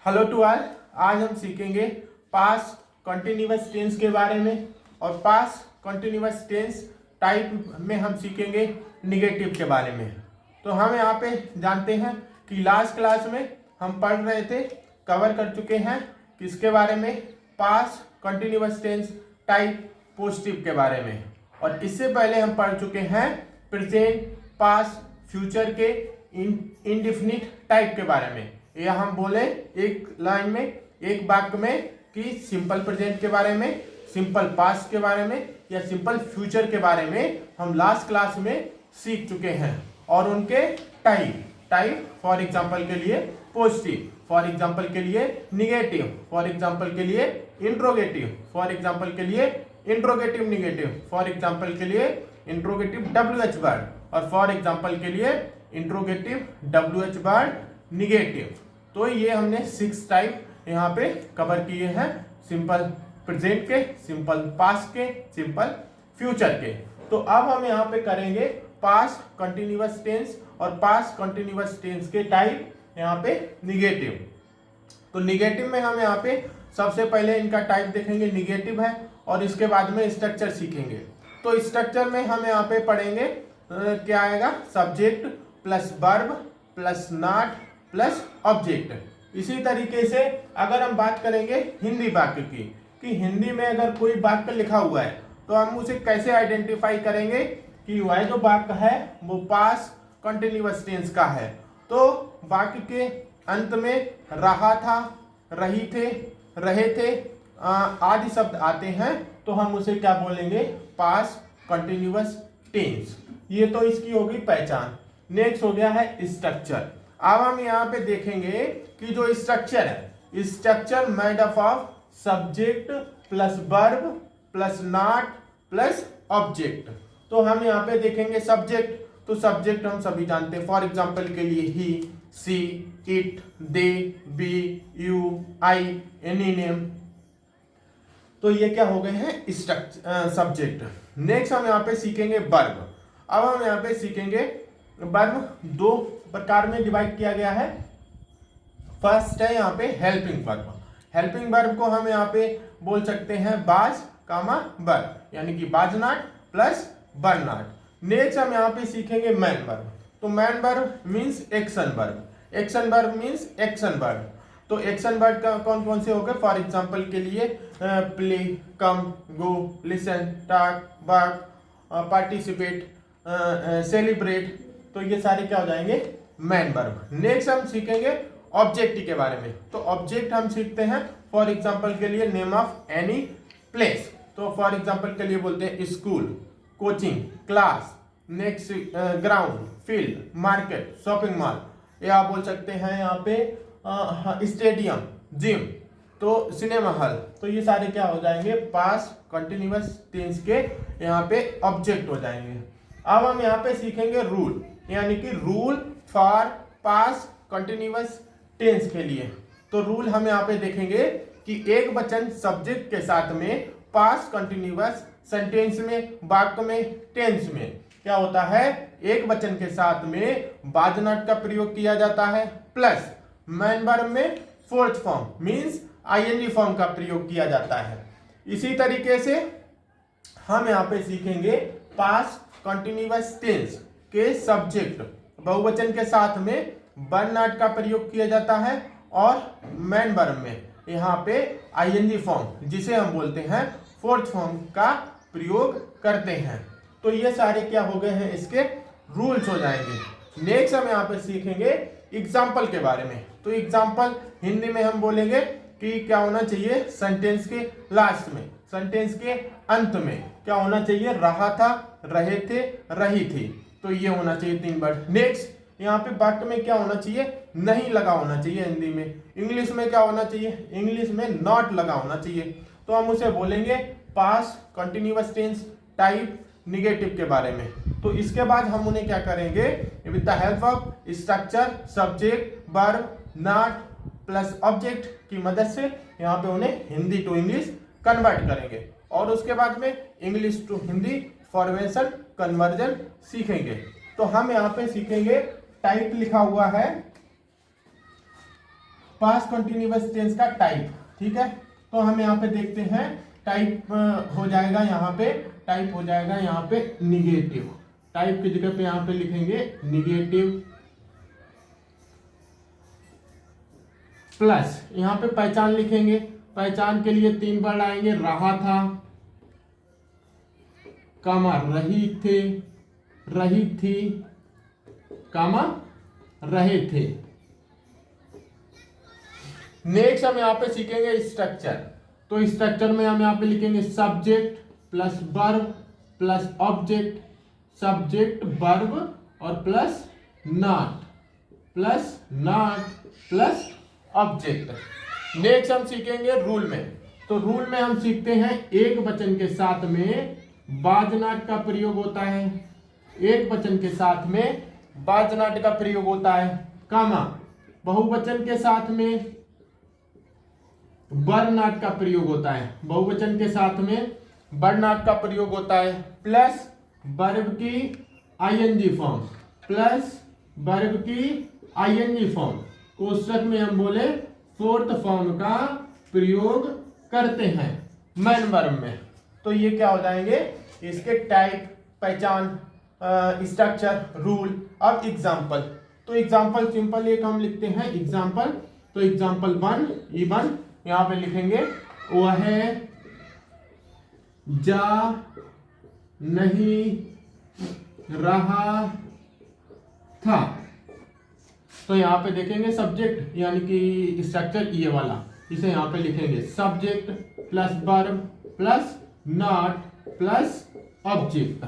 Hello to all. आज हम सीखेंगे पास्ट कंटिन्यूअस टेंस के बारे में और पास्ट कंटिन्यूअस टेंस टाइप में हम सीखेंगे निगेटिव के बारे में। तो हम यहाँ पे जानते हैं कि लास्ट क्लास में हम पढ़ रहे थे, कवर कर चुके हैं किसके बारे में, past continuous tense type positive के बारे में। और इससे पहले हम पढ़ चुके हैं प्रेजेंट, पास्ट, फ्यूचर के इंडेफिनिट टाइप के बारे में। या हम बोले एक लाइन में, एक वाक्य में कि सिंपल प्रेजेंट के बारे में, सिंपल पास्ट के बारे में या सिंपल फ्यूचर के बारे में हम लास्ट क्लास में सीख चुके हैं। और उनके टाइप फॉर एग्जांपल के लिए पॉजिटिव, फॉर एग्जांपल के लिए निगेटिव, फॉर एग्जांपल के लिए इंट्रोगेटिव, फॉर एग्जांपल के लिए इंट्रोगेटिव निगेटिव, फॉर एग्जांपल के लिए इंट्रोगेटिव WH वर्ड और फॉर एग्जांपल के लिए इंट्रोगेटिव WH वर्ड निगेटिव। तो ये हमने 6 टाइप यहाँ पे कवर किए हैं, सिंपल प्रेजेंट के, सिंपल पास्ट के, सिंपल फ्यूचर के। तो अब हम यहाँ पे करेंगे पास्ट कंटिन्यूअस टेंस और पास्ट कंटिन्यूअस टेंस के टाइप यहाँ पे निगेटिव। तो निगेटिव में हम यहाँ पे सबसे पहले इनका टाइप देखेंगे, निगेटिव है, और इसके बाद में स्ट्रक्चर सीखेंगे। तो स्ट्रक्चर में हम यहाँ पे पढ़ेंगे क्या आएगा, subject plus verb plus not plus object. इसी तरीके से अगर हम बात करेंगे हिंदी वाक्य की, कि हिंदी में अगर कोई वाक्य लिखा हुआ है तो हम उसे कैसे आइडेंटिफाई करेंगे कि वह जो वाक्य है वो पास्ट कंटिन्यूअस टेंस का है। तो वाक्य के अंत में रहा था, रही थे, रहे थे आदि शब्द आते हैं तो हम उसे क्या बोलेंगे, पास्ट कंटिन्यूअस टेंस। ये तो इसकी होगी पहचान। नेक्स्ट हो गया है स्ट्रक्चर। अब हम यहाँ पे देखेंगे कि जो स्ट्रक्चर है, structure made up of subject plus verb plus not plus object. तो हम यहाँ पे देखेंगे सब्जेक्ट, तो सब्जेक्ट हम सभी जानते हैं, फॉर एग्जांपल के लिए he, she, it, they, we, you, I, any name. तो ये क्या हो गए हैं सब्जेक्ट। नेक्स्ट हम यहाँ पे सीखेंगे वर्ब। अब हम यहाँ पे सीखेंगे वर्ब 2 प्रकार में डिवाइड किया गया है। फर्स्ट है यहाँ पे हेल्पिंग वर्ब। हेल्पिंग वर्ब को हम यहाँ पे बोल सकते हैं बाज कामा बर, यानी कि बाज नॉट प्लस बर नॉट। नेक्स्ट हम यहाँ पे सीखेंगे मैन वर्ब। तो man verb means action verb, action verb means action verb. तो एक्शन वर्ड का कौन कौन से हो गए, फॉर एग्जांपल के लिए play, come, go, listen, talk, work, participate, celebrate. तो ये सारे क्या हो जाएंगे, मैन वर्ब। नेक्स्ट हम सीखेंगे ऑब्जेक्ट के बारे में। तो ऑब्जेक्ट हम सीखते हैं फॉर एग्जांपल के लिए नेम ऑफ एनी प्लेस। तो फॉर एग्जांपल के लिए बोलते हैं school, coaching, class. Next ground, field, market, shopping mall, या आप बोल सकते हैं यहाँ पे स्टेडियम, जिम, तो सिनेमा हॉल। तो ये सारे क्या हो जाएंगे, पास्ट कंटिन्यूअस टेंस के यहाँ पे ऑब्जेक्ट हो जाएंगे। अब हम यहाँ पे सीखेंगे रूल, यानी कि rule for past continuous tense के लिए। तो रूल हम यहाँ पे देखेंगे कि एक वचन सब्जेक्ट के साथ में पास्ट कंटिन्यूअस सेंटेंस में, वाक्य में, टेंस में क्या होता है, एक वचन के साथ में बाज नॉट का प्रयोग किया जाता है, प्लस मैन वर्ब में fourth form means ING form का प्रयोग किया जाता है। इसी तरीके से हम यहाँ पे सीखेंगे पास्ट कंटिन्यूअस टेंस के सब्जेक्ट बहुवचन के साथ में वन नॉट का प्रयोग किया जाता है और मैन वर्ब में यहाँ पे ING फॉर्म, जिसे हम बोलते हैं फोर्थ फॉर्म का प्रयोग करते हैं। तो ये सारे क्या हो गए हैं, इसके रूल्स हो जाएंगे। नेक्स्ट हम यहाँ पे सीखेंगे एग्जाम्पल के बारे में। तो एग्जाम्पल हिंदी में हम बोलेंगे कि क्या होना चाहिए, सेंटेंस के लास्ट में, सेंटेंस के अंत में क्या होना चाहिए, रहा था, रहे थे, रही थी। तो ये होना चाहिए 3 वर्ड। नेक्स्ट यहाँ पे वाक्य में क्या होना चाहिए, नहीं लगा होना चाहिए हिंदी में। इंग्लिश में क्या होना चाहिए, इंग्लिश में नॉट लगा होना चाहिए। तो हम उसे बोलेंगे past continuous tense type negative के बारे में। तो इसके बाद हम उन्हें क्या करेंगे, with the help of structure, subject, verb, not plus object की मदद से यहाँ पे उन्हें हिंदी टू इंग्लिश कन्वर्ट करेंगे और उसके बाद में English to Hindi formation conversion सीखेंगे। तो हम यहाँ पे सीखेंगे टाइप लिखा हुआ है पास्ट कंटिन्यूअस टेंस का टाइप, ठीक है। तो हम यहाँ पे देखते हैं टाइप हो जाएगा यहाँ पे, टाइप हो जाएगा यहाँ पे निगेटिव। टाइप की जगह पे यहाँ पे लिखेंगे निगेटिव, प्लस यहाँ पे पहचान लिखेंगे। पहचान के लिए 3 वर्ड आएंगे, रहा था, कामा रही थे, रही थी, कामा रहे थे। नेक्स्ट हम यहाँ पे सीखेंगे स्ट्रक्चर। तो स्ट्रक्चर में हम यहाँ पे लिखेंगे subject plus verb plus object, subject verb और plus not plus object. Next हम सीखेंगे रूल में। तो रूल में हम सीखते हैं एक वचन के साथ में बाज नॉट का प्रयोग होता है, एक वचन के साथ में बाज नॉट का प्रयोग होता है, कामा बहुवचन के साथ में वर नॉट का प्रयोग होता है, बहुवचन के साथ में वर नॉट का प्रयोग होता है, प्लस वर्ब की आईएनजी फॉर्म, प्लस वर्ब की आईएनजी फॉर्म, कोष्ठक में हम बोले फोर्थ फॉर्म का प्रयोग करते हैं मैन वर्ब में। तो ये क्या हो जाएंगे इसके टाइप, पहचान, स्ट्रक्चर, रूल। अब एग्जाम्पल। तो एग्जाम्पल सिंपल एक हम लिखते हैं एग्जाम्पल। तो एग्जाम्पल 1 E1 यहाँ पे लिखेंगे वह जा नहीं रहा था। तो यहाँ पे देखेंगे सब्जेक्ट यानी कि स्ट्रक्चर ये वाला, इसे यहाँ पे लिखेंगे subject plus verb plus not plus object.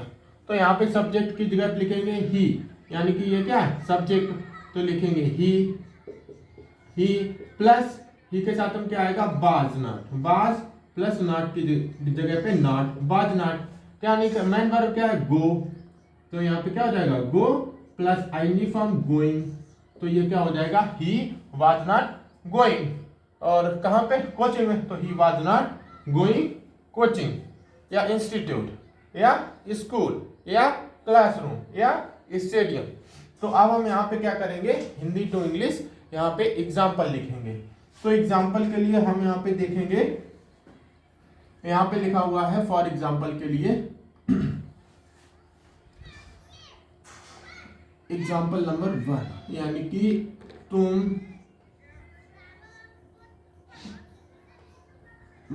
तो यहाँ पे सब्जेक्ट की जगह लिखेंगे ही, यानी कि ये क्या है सब्जेक्ट, तो लिखेंगे ही प्लस ही के साथ हम क्या आएगा बाज नॉट, बाज प्लस नॉट की जगह पे नॉट, बाज नॉट। क्या नहीं मैन वर्ब क्या है गो, तो यहाँ पे क्या हो जाएगा गो प्लस आईएनजी फॉर्म गोइंग। तो ये क्या हो जाएगा ही वाज नॉट गोइंग। और कहाँ पे कोचिंग में, तो he was not going coaching या इंस्टीट्यूट या स्कूल या क्लासरूम या स्टेडियम। तो अब हम यहाँ पे क्या करेंगे हिंदी टू इंग्लिश, यहाँ पे एग्जाम्पल लिखेंगे। तो एग्जाम्पल के लिए हम यहाँ पे देखेंगे, यहाँ पे लिखा हुआ है फॉर एग्जाम्पल के लिए एग्जाम्पल नंबर 1 यानी कि तुम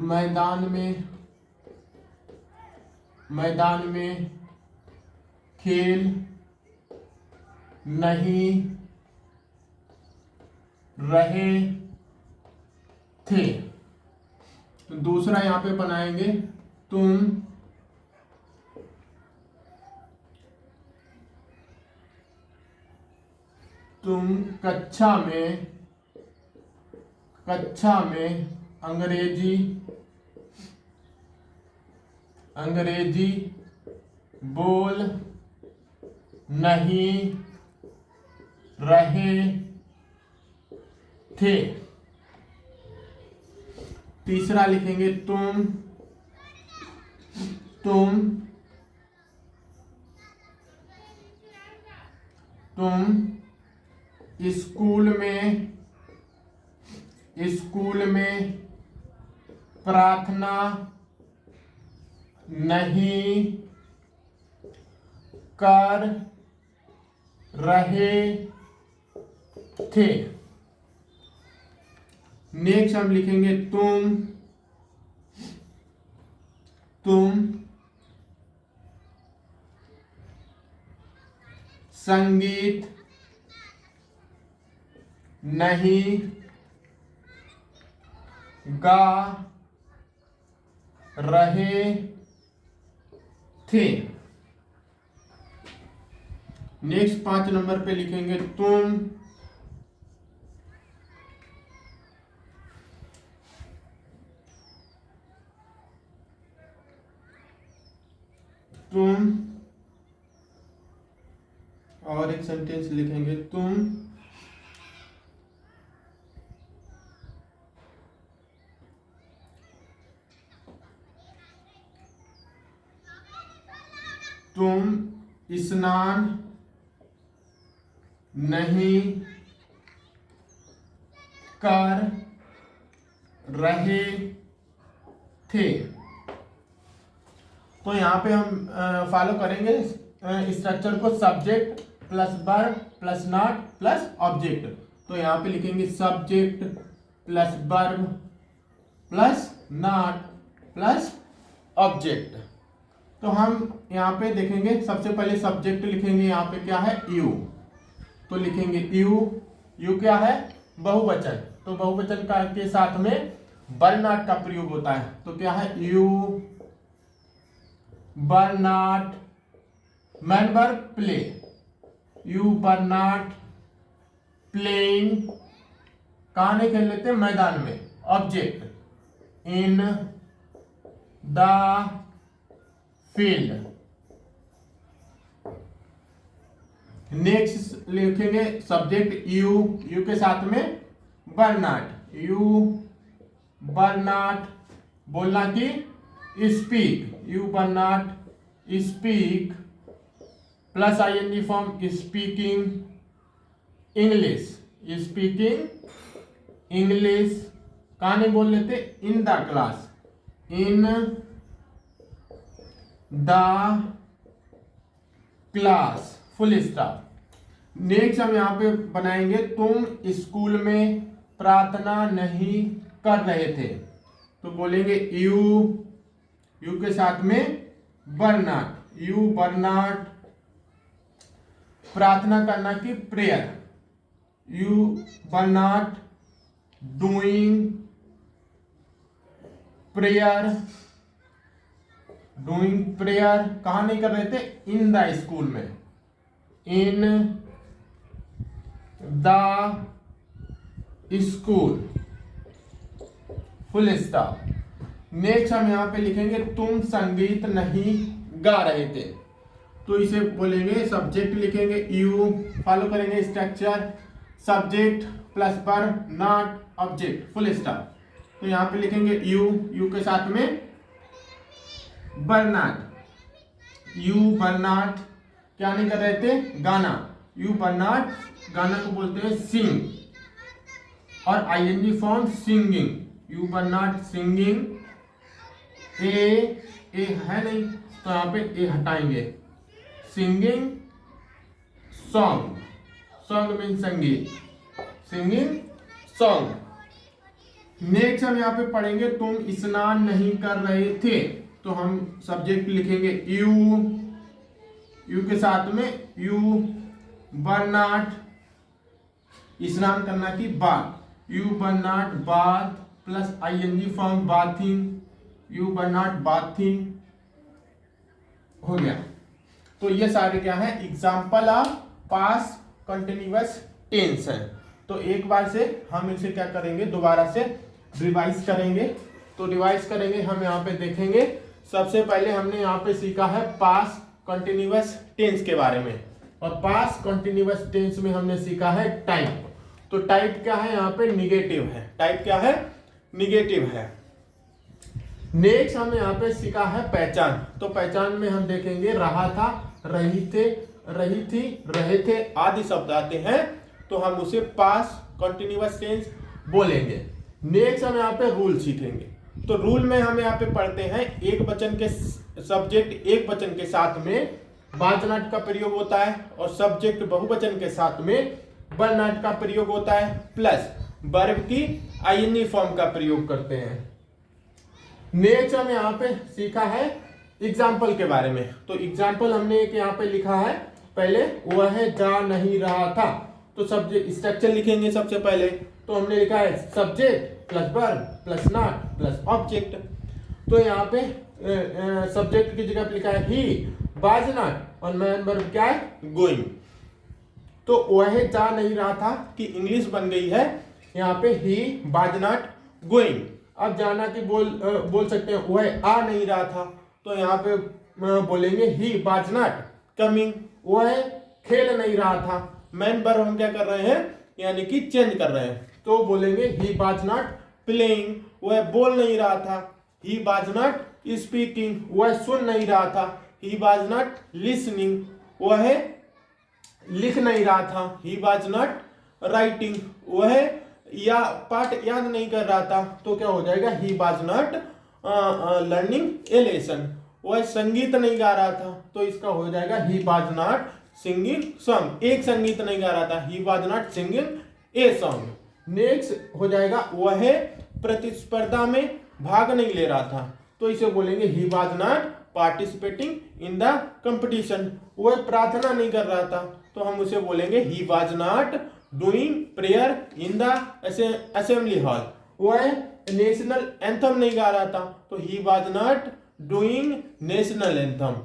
मैदान में खेल नहीं रहे थे। तो दूसरा यहाँ पे बनाएंगे तुम कक्षा में अंग्रेजी बोल नहीं रहे थे। तीसरा लिखेंगे तुम स्कूल में प्रार्थना नहीं कर रहे थे। नेक्स्ट हम लिखेंगे तुम संगीत नहीं गा रहे थे। नेक्स्ट 5 नंबर पे लिखेंगे तुम और एक सेंटेंस लिखेंगे तुम स्नान नहीं कर रहे थे। तो यहाँ पे हम फॉलो करेंगे स्ट्रक्चर को, subject plus verb plus not plus object. तो यहाँ पे लिखेंगे subject plus verb plus not plus object. तो हम यहाँ पे देखेंगे, सबसे पहले सब्जेक्ट लिखेंगे, यहाँ पे क्या है यू, तो लिखेंगे यू। यू क्या है, बहुवचन, तो बहुवचन का के साथ में वर नॉट का प्रयोग होता है, तो क्या है you were not, main verb play, you were not playing, कहाँ नहीं खेल लेते, मैदान में, object in the field. Next लिखेंगे सब्जेक्ट यू, यू के साथ में were not, you were not बोलना कि speak, you were not speak plus ING form speaking English, speaking English, कहाँ नहीं बोल लेते, in the class, in the class, full stop. Next हम यहाँ पे बनाएंगे तुम स्कूल में प्रार्थना नहीं कर रहे थे, तो बोलेंगे यू, यू के साथ में were not, you were not प्रार्थना करना की prayer, you were not doing prayer, doing prayer कहाँ नहीं कर रहे थे, इन द स्कूल में, in the school, full stop. Next हम यहाँ पे लिखेंगे तुम संगीत नहीं गा रहे थे, तो इसे बोलेंगे सब्जेक्ट लिखेंगे यू, फॉलो करेंगे structure subject plus verb not object, full stop. तो यहाँ पे लिखेंगे यू, यू के साथ में were not, you were not क्या नहीं कर रहे थे, गाना, यू वर नॉट गाना को बोलते हैं सिंग, और ING form singing, you were not singing, a है नहीं तो यहाँ पे ए हटाएंगे, सिंगिंग सॉन्ग, सॉन्ग मीन संगीत, सिंगिंग सॉन्ग। नेक्स्ट हम यहाँ पे पढ़ेंगे तुम स्नान नहीं कर रहे थे, तो हम सब्जेक्ट लिखेंगे यू, यू के साथ में यू वर नॉट स्नान करना की बात, you were not bath plus ING form bathing, you were not bathing, हो गया। तो ये सारे क्या है, example of past continuous tense है। तो एक बार से हम इसे क्या करेंगे, दोबारा से रिवाइज करेंगे। तो रिवाइज करेंगे, हम यहाँ पे देखेंगे, सबसे पहले हमने यहाँ पे सीखा है पास्ट कंटिन्यूअस टेंस के बारे में, और पास्ट कंटिन्यूअस टेंस में हमने सीखा है टाइप। तो टाइप क्या है, यहाँ पे निगेटिव है, टाइप क्या है, निगेटिव है। नेक्स्ट हमने यहाँ पे सीखा है पहचान, तो पहचान में हम देखेंगे रहा था, रही थे, रही थी, रहे थे आदि शब्द आते हैं, तो हम उसे पास्ट कंटिन्यूअस टेंस बोलेंगे। नेक्स्ट हम यहाँ पे रूल सीखेंगे, तो रूल में हम यहाँ पे पढ़ते हैं एक वचन के सब्जेक्ट एक वचन के साथ में वर नॉट का प्रयोग होता है, और सब्जेक्ट बहुवचन के साथ में वर नॉट का प्रयोग होता है, प्लस वर्ब की आईएनजी फॉर्म का प्रयोग करते हैं। नेक्स्ट हम यहाँ पे सीखा है एग्जाम्पल के बारे में, तो एग्जाम्पल हमने एक यहाँ पे लिखा है, पहले वह जा नहीं रहा था, तो सब्जेक्ट स्ट्रक्चर लिखेंगे सबसे पहले, तो हमने लिखा है subject plus verb plus not plus object. तो यहाँ पे सब्जेक्ट की जगह पे लिखा है ही वाज नॉट, और मैन वर्ब क्या है, गोइंग। तो वह जा नहीं रहा था कि इंग्लिश बन गई है यहाँ पे ही वाज नॉट गोइंग। अब जाना की बोल सकते हैं वह आ नहीं रहा था, तो यहाँ पे बोलेंगे ही वाज नॉट कमिंग, वह खेल नहीं रहा था। मैन वर्ब हम क्या कर रहे हैं, यानी कि चेंज कर रहे हैं, तो बोलेंगे ही वाज नॉट प्लेइंग, वह बोल नहीं रहा था। ही वाज नॉट स्पीकिंग, वह सुन नहीं रहा था। ही वाज नॉट लिसनिंग, वह लिख नहीं रहा था। ही वाज नॉट राइटिंग, वह या पाठ याद नहीं कर रहा था तो क्या हो जाएगा, ही was not learning A lesson, वह संगीत नहीं गा रहा था तो इसका हो जाएगा ही वाज नॉट सिंगिंग सॉन्ग, एक संगीत नहीं गा रहा था, ही was not singing a song. Next हो जाएगा वह प्रतिस्पर्धा में भाग नहीं ले रहा था तो इसे बोलेंगे he was not participating in the competition, वह प्रार्थना नहीं कर रहा था तो हम उसे बोलेंगे he was not doing prayer in the assembly hall, वह नेशनल एंथम नहीं गा रहा था तो he was not doing national anthem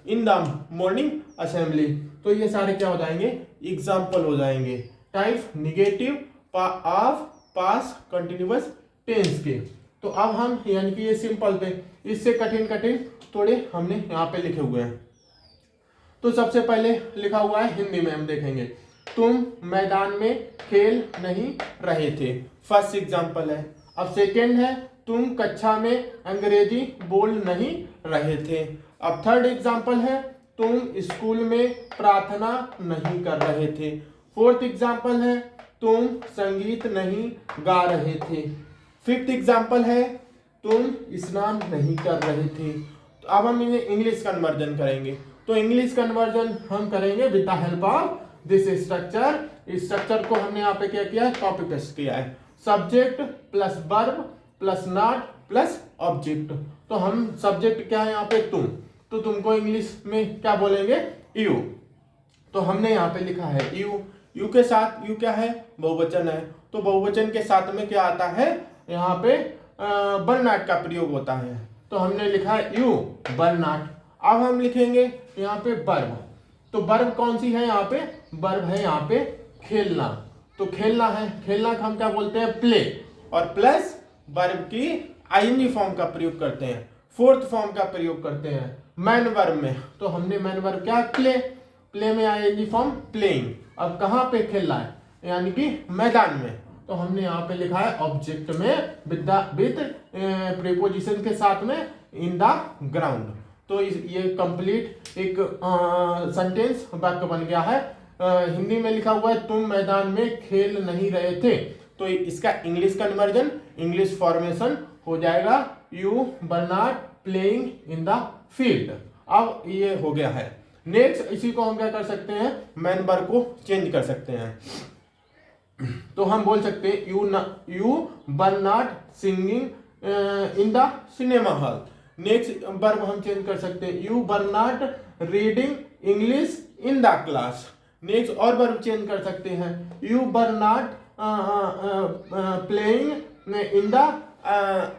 in the morning assembly. तो ये सारे क्या हो जाएंगे, एग्जाम्पल हो जाएंगे type negative of past continuous tense के। तो अब हम यानी कि ये सिंपल थे, इससे कठिन कठिन थोड़े हमने यहाँ पे लिखे हुए हैं। तो सबसे पहले लिखा हुआ है हिंदी में, हम देखेंगे तुम मैदान में खेल नहीं रहे थे, फर्स्ट एग्जाम्पल है। अब सेकेंड है तुम कक्षा में अंग्रेजी बोल नहीं रहे थे। अब थर्ड एग्जाम्पल है तुम स्कूल में प्रार्थना नहीं कर रहे थे। फोर्थ एग्जाम्पल है तुम संगीत नहीं गा रहे थे। फिफ्थ एग्जाम्पल है तुम स्नान नहीं कर रहे थे। तो अब हम इन्हें इंग्लिश कन्वर्जन करेंगे। तो इंग्लिश कन्वर्जन हम करेंगे with the help of this structure. इस स्ट्रक्चर को हमने यहाँ पे क्या किया है, कॉपी पेस्ट किया है। Subject plus verb plus not plus object. तो हम सब्जेक्ट क्या है यहाँ पे तुम, तो तुमको इंग्लिश में क्या बोलेंगे, यू। तो हमने यहाँ पे लिखा है यू, यू के साथ यू क्या है, बहुवचन है, तो बहुवचन के साथ में क्या आता है, यहाँ पे वन नॉट का प्रयोग होता है। तो हमने लिखा है यू वन नॉट। अब हम लिखेंगे यहाँ पे वर्ब। तो वर्ब कौन सी है यहाँ पे, वर्ब है यहाँ पे खेलना। तो खेलना है, खेलना का हम क्या बोलते हैं, प्ले, और प्लस वर्ब की आईएनजी फॉर्म का प्रयोग करते हैं, फोर्थ फॉर्म का प्रयोग करते हैं मैन वर्ब में। तो हमने मैन वर्ब क्या, प्ले, प्ले में आईएनजी फॉर्म प्लेइंग। अब कहाँ पे खेलना है, यानी कि मैदान में। तो हमने यहाँ पे लिखा है ऑब्जेक्ट में विद प्रीपोजिशन के साथ में इन द ग्राउंड। तो ये कंप्लीट एक सेंटेंस वाक्य बन गया है। हिंदी में लिखा हुआ है तुम मैदान में खेल नहीं रहे थे, तो इसका इंग्लिश कन्वर्जन, इंग्लिश फॉर्मेशन हो जाएगा you were not playing in the field. अब ये हो गया है। नेक्स्ट इसी को हम क्या कर सकते हैं, मैन वर्ब को चेंज कर सकते हैं। तो हम बोल सकते हैं you were not singing in the cinema hall. Next verb हम चेंज कर सकते हैं you were not reading English in the class. Next और वर्ब चेंज कर सकते हैं you were not playing in the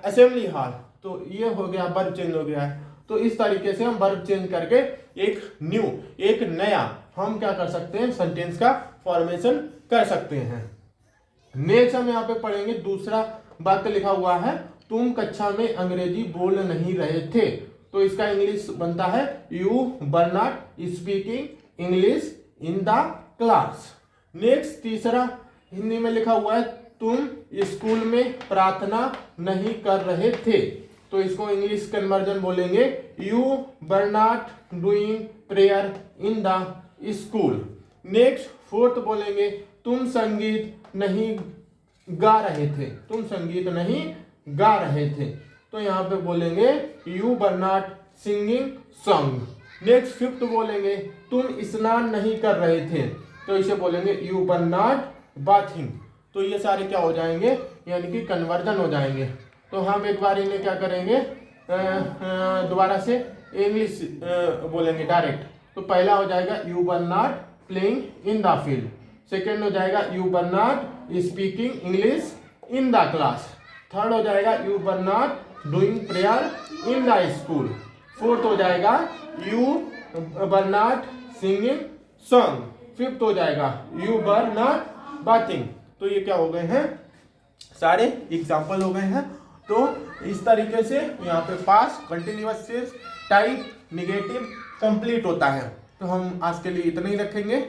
assembly hall. तो ये हो गया, वर्ब चेंज हो गया है। तो इस तरीके से हम वर्ब चेंज करके एक नया हम क्या कर सकते हैं, सेंटेंस का फॉर्मेशन कर सकते हैं। नेक्स्ट हम यहाँ पे पढ़ेंगे दूसरा वाक्य लिखा हुआ है तुम कक्षा में अंग्रेजी बोल नहीं रहे थे। तो इसका इंग्लिश बनता है you were not speaking English in the class. Next तीसरा हिंदी में लिखा हुआ है तुम स्कूल में प्रार्थना नहीं कर रहे थे। तो इसको इंग्लिश कन्वर्जन बोलेंगे you were not doing prayer in the school. Next fourth बोलेंगे तुम संगीत नहीं गा रहे थे, तुम संगीत नहीं गा रहे थे। तो यहाँ पे बोलेंगे you were not singing song. Next fifth बोलेंगे तुम स्नान नहीं कर रहे थे, तो इसे बोलेंगे यू वर नॉट बाथिंग। तो ये सारे क्या हो जाएंगे, यानी कि कन्वर्जन हो जाएंगे। तो हम एक बार इन्हें क्या करेंगे, दोबारा से इंग्लिश बोलेंगे डायरेक्ट। तो पहला हो जाएगा you were not playing in the field. Second हो जाएगा you were not speaking English in the class. Third हो जाएगा you were not doing prayer in the school. Fourth हो जाएगा you were not singing song. Fifth हो जाएगा you were not bathing. तो ये क्या हो गए हैं, सारे एग्जाम्पल हो गए हैं। तो इस तरीके से यहाँ पे past continuous tense type negative complete होता है। तो हम आज के लिए इतना ही रखेंगे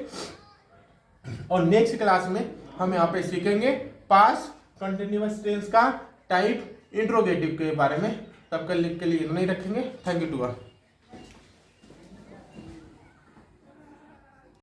और नेक्स्ट क्लास में हम यहाँ पे सीखेंगे पास कंटिन्यूअस टेंस का टाइप इंट्रोगेटिव के बारे में। तब कल के लिए इतना ही रखेंगे। Thank you to all.